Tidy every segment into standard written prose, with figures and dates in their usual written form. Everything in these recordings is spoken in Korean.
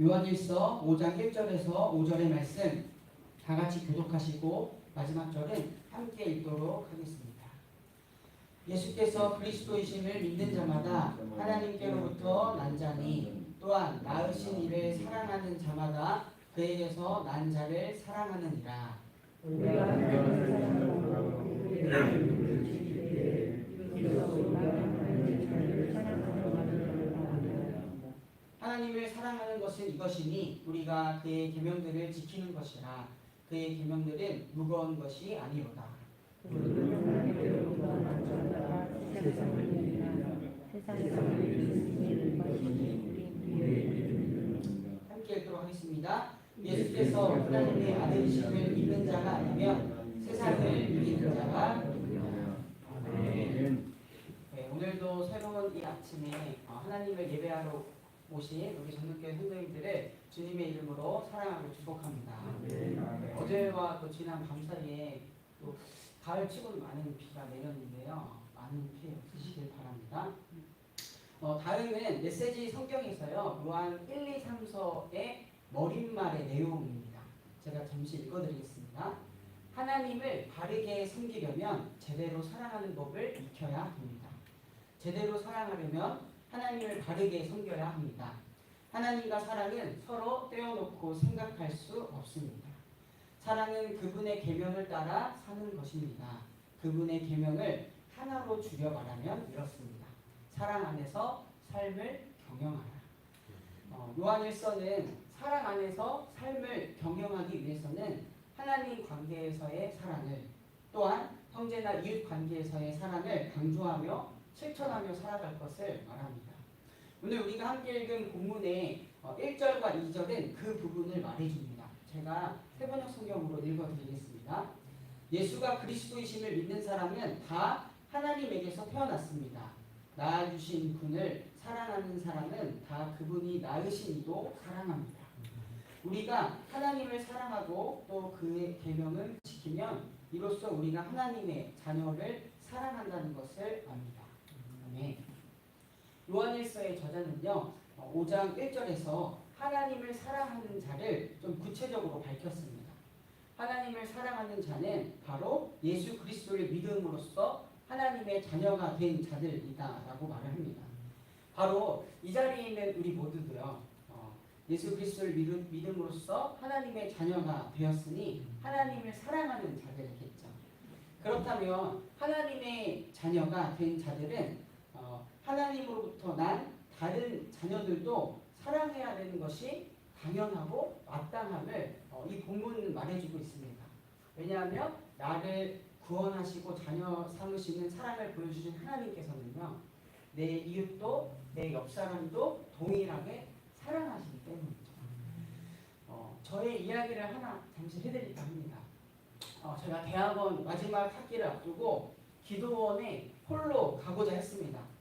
요한일서 5장 1절에서 5절의 말씀 다 같이 교독하시고 마지막 절은 함께 읽도록 하겠습니다. 예수께서 그리스도이심을 믿는 자마다 하나님께로부터 난 자니 또한 낳으신 이를 사랑하는 자마다 그에게서 난 자를 사랑하느니라. 하나님을 사랑하는 것은 이것이니 우리가 그의 계명들을 지키는 것이라. 그의 계명들은 무거운 것이 아니로다. 함께 읽도록 하겠습니다. 예수께서 하나님의 아들이심을 믿는 자가 아니면 세상을 이기는 자가 누구냐. 아멘. 네, 오늘도 새로운 이 아침에 하나님을 예배하러 오신 우리 전국교회 성도님들을 주님의 이름으로 사랑하고 축복합니다. 네, 어제와 또 지난 밤 사이에 또 가을치고는 많은 비가 내렸는데요. 많은 피해 없으시길 바랍니다. 다음은 메시지 성경에서요. 요한 1, 2, 3서의 머릿말의 내용입니다. 제가 잠시 읽어드리겠습니다. 하나님을 바르게 섬기려면 제대로 사랑하는 법을 익혀야 합니다. 제대로 사랑하려면 하나님을 바르게 섬겨야 합니다. 하나님과 사랑은 서로 떼어놓고 생각할 수 없습니다. 사랑은 그분의 계명을 따라 사는 것입니다. 그분의 계명을 하나로 줄여 말하면 이렇습니다. 사랑 안에서 삶을 경영하라. 요한일서는 사랑 안에서 삶을 경영하기 위해서는 하나님 관계에서의 사랑을 또한 형제나 이웃 관계에서의 사랑을 강조하며 실천하며 살아갈 것을 말합니다. 오늘 우리가 함께 읽은 본문의 1절과 2절은 그 부분을 말해줍니다. 제가 세번역 성경으로 읽어드리겠습니다. 예수가 그리스도이심을 믿는 사람은 다 하나님에게서 태어났습니다. 낳아주신 분을 사랑하는 사람은 다 그분이 낳으신 이도 사랑합니다. 우리가 하나님을 사랑하고 또 그의 계명을 지키면 이로써 우리가 하나님의 자녀를 사랑한다는 것을 압니다. 아멘. 요한일서의 저자는요 5장 1절에서 하나님을 사랑하는 자를 좀 구체적으로 밝혔습니다. 하나님을 사랑하는 자는 바로 예수 그리스도를 믿음으로써 하나님의 자녀가 된 자들이다 라고 말을 합니다. 바로 이 자리에 있는 우리 모두도요 예수 그리스도를 믿음으로써 하나님의 자녀가 되었으니 하나님을 사랑하는 자들이겠죠. 그렇다면 하나님의 자녀가 된 자들은 하나님으로부터 난 다른 자녀들도 사랑해야 되는 것이 당연하고 마땅함을 이 본문은 말해주고 있습니다. 왜냐하면 나를 구원하시고 자녀 삼으시는 사랑을 보여주신 하나님께서는요 내 이웃도 내 옆사람도 동일하게 사랑하시기 때문이죠. 저의 이야기를 하나 잠시 해드릴까 합니다. 제가 대학원 마지막 학기를 앞두고 기도원에 홀로 가고자 했습니다.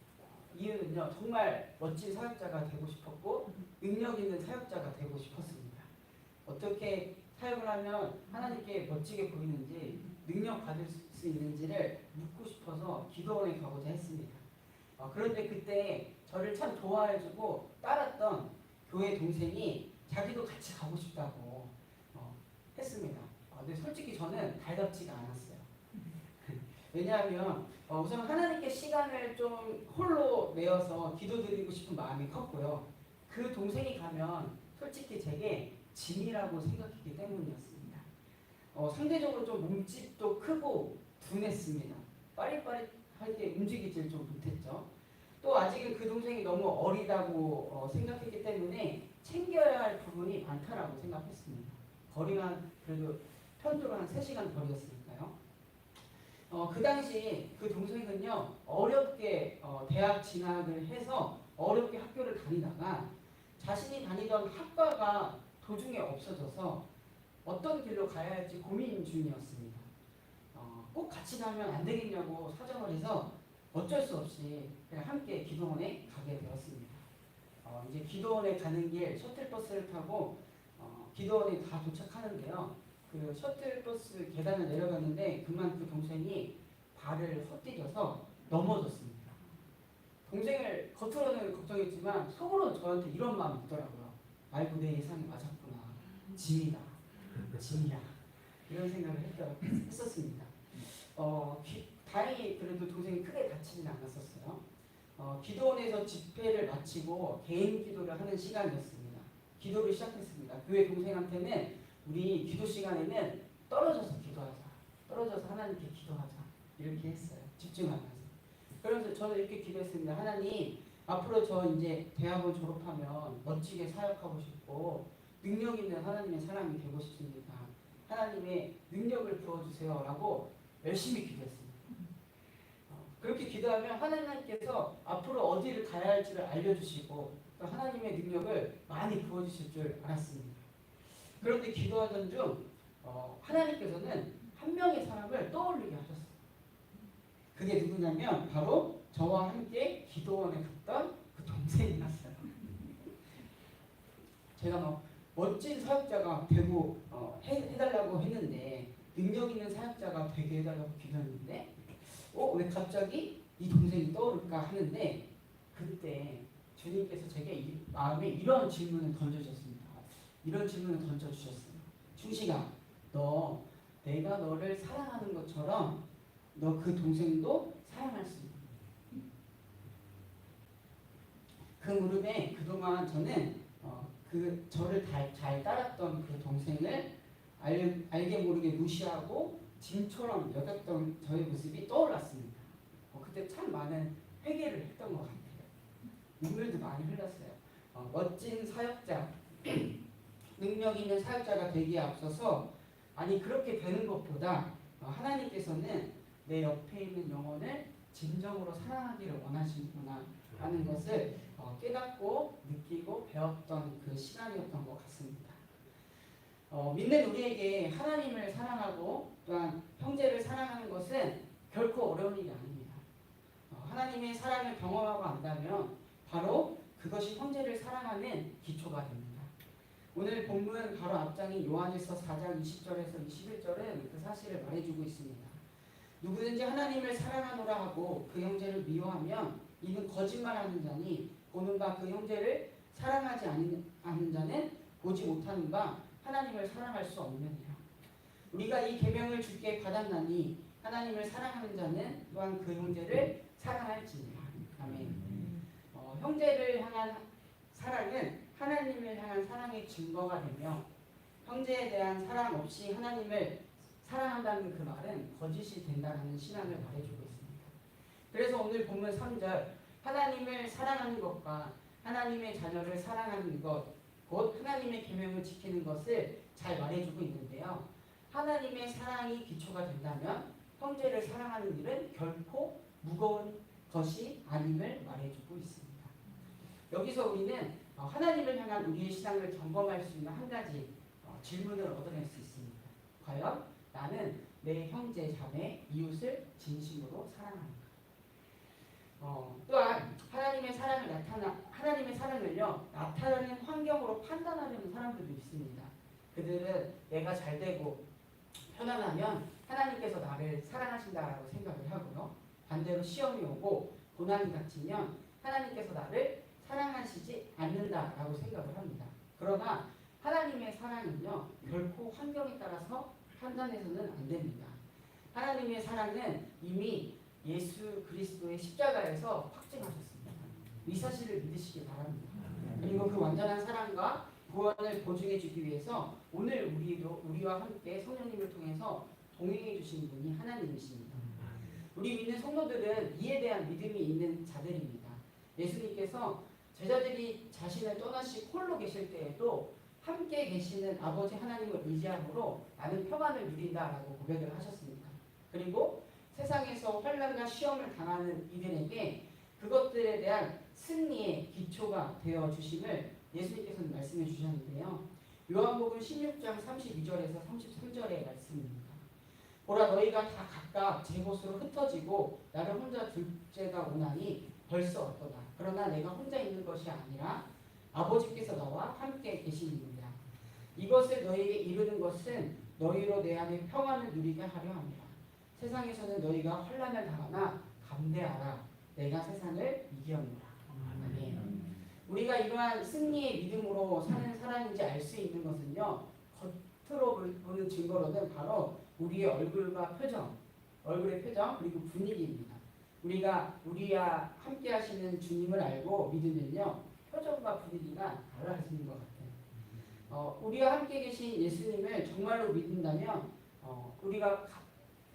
이유는요 정말 멋진 사역자가 되고 싶었고 능력 있는 사역자가 되고 싶었습니다. 어떻게 사역을 하면 하나님께 멋지게 보이는지 능력 받을 수 있는지를 묻고 싶어서 기도원에 가고자 했습니다. 그런데 그때 저를 참 좋아해주고 따랐던 교회 동생이 자기도 같이 가고 싶다고 했습니다. 근데 솔직히 저는 달갑지가 않았어요. 왜냐하면 우선 하나님께 시간을 좀 홀로 내어서 기도드리고 싶은 마음이 컸고요. 그 동생이 가면 솔직히 제게 짐이라고 생각했기 때문이었습니다. 상대적으로 좀 몸집도 크고 둔했습니다. 빠릿빠릿하게 움직이질 좀 못했죠. 또 아직은 그 동생이 너무 어리다고 생각했기 때문에 챙겨야 할 부분이 많다라고 생각했습니다. 거리가 그래도 편도로 한 3시간 거리였으니까요. 그 당시 그 동생은요 어렵게 대학 진학을 해서 어렵게 학교를 다니다가 자신이 다니던 학과가 도중에 없어져서 어떤 길로 가야 할지 고민 중이었습니다. 꼭 같이 가면 안 되겠냐고 사정을 해서 어쩔 수 없이 그냥 함께 기도원에 가게 되었습니다. 이제 기도원에 가는 길 셔틀버스를 타고 기도원에 다 도착하는데요. 그 셔틀버스 계단을 내려갔는데 그만 그 동생이 발을 헛디뎌서 넘어졌습니다. 동생을 겉으로는 걱정했지만 속으로 저한테 이런 마음이 있더라고요. 아이고 내 예상이 맞았구나. 짐이다. 짐이야. 이런 생각을 했었습니다. 다행히 그래도 동생이 크게 다치지는 않았었어요. 기도원에서 집회를 마치고 개인 기도를 하는 시간이었습니다. 기도를 시작했습니다. 교회 동생한테는 우리 기도 시간에는 떨어져서 기도하자. 떨어져서 하나님께 기도하자. 이렇게 했어요. 집중하면서. 그래서 저는 이렇게 기도했습니다. 하나님, 앞으로 저 이제 대학을 졸업하면 멋지게 사역하고 싶고 능력 있는 하나님의 사람이 되고 싶습니다. 하나님의 능력을 부어주세요. 라고 열심히 기도했습니다. 그렇게 기도하면 하나님께서 앞으로 어디를 가야 할지를 알려주시고 또 하나님의 능력을 많이 부어주실 줄 알았습니다. 그런데 기도하던 중 하나님께서는 한 명의 사람을 떠올리게 하셨어요. 그게 누구냐면 바로 저와 함께 기도원에 갔던 그 동생이 났어요. 제가 멋진 사역자가 되고 해달라고 했는데 능력 있는 사역자가 되게 해달라고 기도했는데 왜 갑자기 이 동생이 떠오를까 하는데 그때 주님께서 제게 마음에 이런 질문을 던져주셨습니다. 이런 질문을 던져주셨어요. 충식아, 내가 너를 사랑하는 것처럼 너 그 동생도 사랑할 수 있는. 그 무렵에 그동안 저는 저를 잘 따랐던 그 동생을 알게 모르게 무시하고 짐처럼 여겼던 저의 모습이 떠올랐습니다. 그때 참 많은 회개를 했던 것 같아요. 눈물도 많이 흘렸어요. 멋진 사역자, 능력 있는 사역자가 되기에 앞서서 그렇게 되는 것보다 하나님께서는 내 옆에 있는 영혼을 진정으로 사랑하기를 원하시는구나 하는 것을 깨닫고 느끼고 배웠던 그 시간이었던 것 같습니다. 믿는 우리에게 하나님을 사랑하고 또한 형제를 사랑하는 것은 결코 어려운 일이 아닙니다. 하나님의 사랑을 경험하고 안다면 바로 그것이 형제를 사랑하는 기초가 됩니다. 오늘 본문 바로 앞장인 요한일서 4장 20절에서 21절은 그 사실을 말해주고 있습니다. 누구든지 하나님을 사랑하노라 하고 그 형제를 미워하면 이는 거짓말하는 자니 보는 바 그 형제를 사랑하지 않는 자는 보지 못하는 바 하나님을 사랑할 수 없느니라. 우리가 이 계명을 주께 받았나니 하나님을 사랑하는 자는 또한 그 형제를 사랑할지니라. 아멘. 형제를 향한 사랑은 하나님을 향한 사랑의 증거가 되며 형제에 대한 사랑 없이 하나님을 사랑한다는 그 말은 거짓이 된다는 신앙을 말해주고 있습니다. 그래서 오늘 본문 3절 하나님을 사랑하는 것과 하나님의 자녀를 사랑하는 것 곧 하나님의 계명을 지키는 것을 잘 말해주고 있는데요. 하나님의 사랑이 기초가 된다면 형제를 사랑하는 일은 결코 무거운 것이 아님을 말해주고 있습니다. 여기서 우리는 하나님을 향한 우리의 신앙을 점검할 수 있는 한 가지 질문을 얻어낼 수 있습니다. 과연 나는 내 형제, 자매, 이웃을 진심으로 사랑하는가? 또한 하나님의 사랑을요 나타나는 환경으로 판단하려는 사람들도 있습니다. 그들은 내가 잘 되고 편안하면 하나님께서 나를 사랑하신다라고 생각을 하고요. 반대로 시험이 오고 고난이 닥치면 하나님께서 나를 사랑하시지 않는다라고 생각을 합니다. 그러나 하나님의 사랑은요 결코 환경에 따라서 판단해서는 안 됩니다. 하나님의 사랑은 이미 예수 그리스도의 십자가에서 확증하셨습니다. 이 사실을 믿으시기 바랍니다. 그리고 그 완전한 사랑과 구원을 보증해 주기 위해서 오늘 우리와 함께 성령님을 통해서 동행해 주신 분이 하나님이십니다. 우리 믿는 성도들은 이에 대한 믿음이 있는 자들입니다. 예수님께서 제자들이 자신을 떠나시고 홀로 계실 때에도 함께 계시는 아버지 하나님을 의지함으로 나는 평안을 누린다라고 고백을 하셨습니다. 그리고 세상에서 환난과 시험을 당하는 이들에게 그것들에 대한 승리의 기초가 되어 주심을 예수님께서는 말씀해 주셨는데요. 요한복음 16장 32절에서 33절의 말씀입니다. 보라 너희가 다 각각 제 곳으로 흩어지고 나를 혼자 둘 때가 오나니 벌써 어떠다. 그러나 내가 혼자 있는 것이 아니라 아버지께서 나와 함께 계시느니라. 이것을 너희에게 이루는 것은 너희로 내 안에 평안을 누리게 하려 함이라. 세상에서는 너희가 환난을 당하나 감대하라. 내가 세상을 이기었노라. 아멘. 우리가 이러한 승리의 믿음으로 사는 사람인지 알 수 있는 것은요. 겉으로 보는 증거로는 바로 우리의 얼굴과 표정, 얼굴의 표정 그리고 분위기입니다. 우리와 함께 하시는 주님을 알고 믿으면요. 표정과 분위기가 달라지는 것 같아요. 우리와 함께 계신 예수님을 정말로 믿는다면 우리가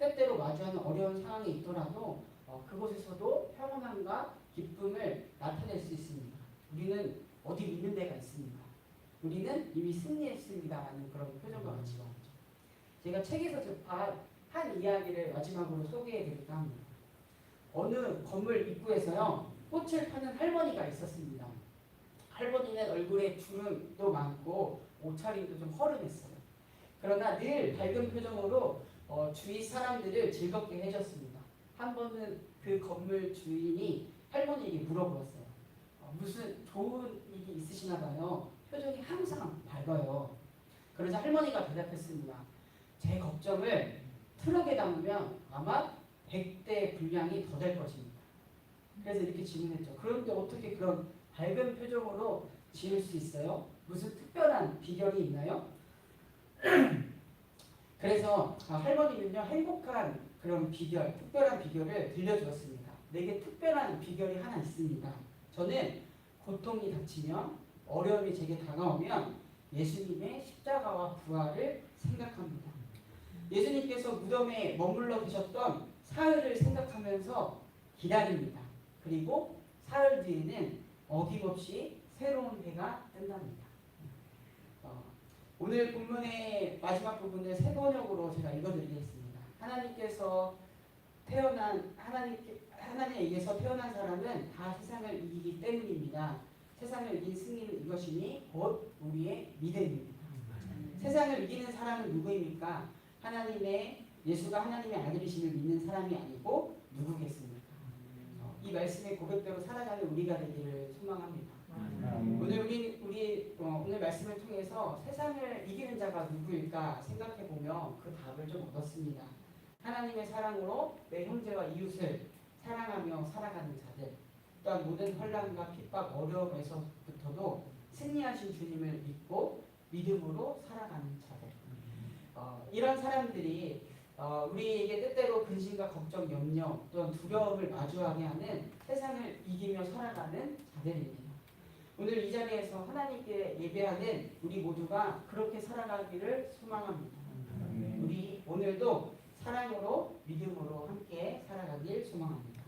때때로 마주하는 어려운 상황이 있더라도 그곳에서도 평온함과 기쁨을 나타낼 수 있습니다. 우리는 어디 믿는 데가 있습니까? 우리는 이미 승리했습니다라는 그런 표정과 같이 말이죠. 제가 책에서 접한 한 이야기를 마지막으로 소개해드릴까 합니다. 어느 건물 입구에서요 꽃을 파는 할머니가 있었습니다. 할머니는 얼굴에 주름도 많고 옷차림도 좀 허름했어요. 그러나 늘 밝은 표정으로 주위 사람들을 즐겁게 해줬습니다. 한 번은 그 건물 주인이 할머니에게 물어보았어요. 무슨 좋은 일이 있으시나 봐요. 표정이 항상 밝아요. 그러자 할머니가 대답했습니다. 제 걱정을 트럭에 담으면 아마 100대 분량이 더 될 것입니다. 그래서 이렇게 질문했죠. 그런데 어떻게 그런 밝은 표정으로 지을 수 있어요? 무슨 특별한 비결이 있나요? 그래서 할머니는요 행복한 그런 비결, 특별한 비결을 들려주었습니다. 내게 특별한 비결이 하나 있습니다. 저는 고통이 닥치면 어려움이 제게 다가오면 예수님의 십자가와 부활을 생각합니다. 예수님께서 무덤에 머물러 계셨던 사흘을 생각하면서 기다립니다. 그리고 사흘 뒤에는 어김없이 새로운 해가 뜬답니다. 오늘 본문의 마지막 부분을 세 번역으로 제가 읽어드리겠습니다. 하나님께서 하나님에 의해서 태어난 사람은 다 세상을 이기기 때문입니다. 세상을 이긴 승리는 이것이니 곧 우리의 믿음입니다. 세상을 이기는 사람은 누구입니까? 예수가 하나님의 아들이심을 믿는 사람이 아니고 누구겠습니까? 이 말씀의 고백대로 살아가는 우리가 되기를 소망합니다. 오늘 말씀을 통해서 세상을 이기는 자가 누구일까 생각해 보면 그 답을 좀 얻었습니다. 하나님의 사랑으로 내 형제와 이웃을 사랑하며 살아가는 자들, 또한 모든 혼란과 핍박, 어려움에서부터도 승리하신 주님을 믿고 믿음으로 살아가는 자들. 이런 사람들이 우리에게 때때로 근심과 걱정, 염려 또는 두려움을 마주하게 하는 세상을 이기며 살아가는 자들입니다. 오늘 이 자리에서 하나님께 예배하는 우리 모두가 그렇게 살아가기를 소망합니다. 우리 오늘도 사랑으로 믿음으로 함께 살아가길 소망합니다.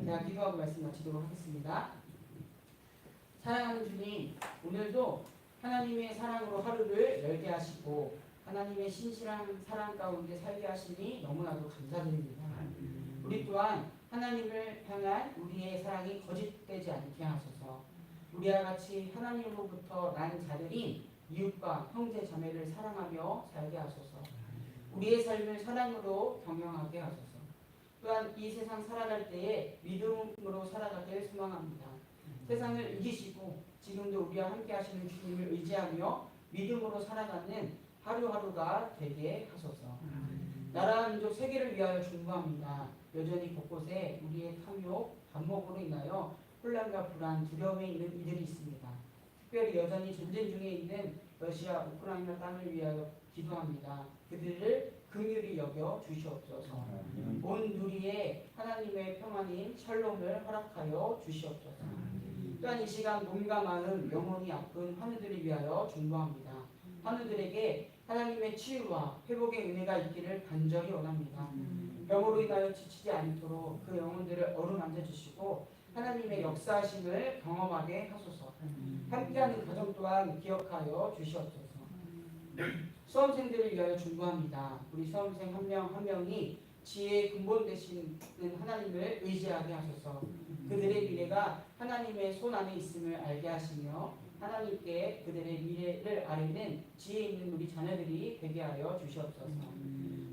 제가 기도하고 말씀 마치도록 하겠습니다. 사랑하는 주님, 오늘도 하나님의 사랑으로 하루를 열게 하시고 하나님의 신실한 사랑 가운데 살게 하시니 너무나도 감사드립니다. 우리 또한 하나님을 향한 우리의 사랑이 거짓되지 않게 하소서. 우리와 같이 하나님으로부터 난 자들인 이웃과 형제 자매를 사랑하며 살게 하소서. 우리의 삶을 사랑으로 경영하게 하소서. 또한 이 세상 살아갈 때에 믿음으로 살아가길 소망합니다. 세상을 이기시고 지금도 우리와 함께 하시는 주님을 의지하며 믿음으로 살아가는 하루하루가 되게 하소서. 나라 민족 세계를 위하여 중보합니다. 여전히 곳곳에 우리의 탐욕, 반목으로 인하여 혼란과 불안, 두려움에 있는 이들이 있습니다. 특별히 여전히 전쟁 중에 있는 러시아, 우크라이나 땅을 위하여 기도합니다. 그들을 긍휼히 여겨 주시옵소서. 온 누리에 하나님의 평안인 샬롬을 허락하여 주시옵소서. 또한 이 시간 몸과 마음, 영혼이 아픈 환우들을 위하여 중보합니다. 환우들에게 하나님의 치유와 회복의 은혜가 있기를 간절히 원합니다. 병으로 인하여 지치지 않도록 그 영혼들을 어루만져 주시고 하나님의 역사하심을 경험하게 하소서. 함께하는 가정 또한 기억하여 주시옵소서. 수험생들을 위하여 중보합니다. 우리 수험생 한 명 한 명이 지혜의 근본 되시는 하나님을 의지하게 하소서. 그들의 미래가 하나님의 손 안에 있음을 알게 하시며 하나님께 그들의 미래를 아뢰는 지혜 있는 우리 자녀들이 되게 하여 주시옵소서.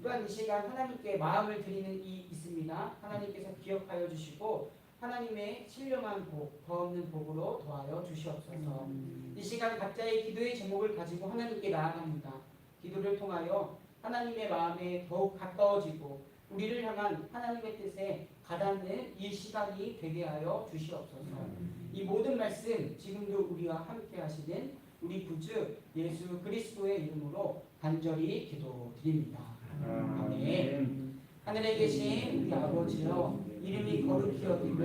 또한 이 시간 하나님께 마음을 드리는 이 있습니다. 하나님께서 기억하여 주시고 하나님의 신령한 복, 더 없는 복으로 더하여 주시옵소서. 이 시간 각자의 기도의 제목을 가지고 하나님께 나아갑니다. 기도를 통하여 하나님의 마음에 더욱 가까워지고 우리를 향한 하나님의 뜻에 가닿는 이 시간이 되게 하여 주시옵소서. 이 모든 말씀 지금도 우리와 함께 하시는 우리 구주 예수 그리스도의 이름으로 간절히 기도드립니다. 아멘. 하늘에 계신 우리 아버지여, 이름이 거룩히 여김을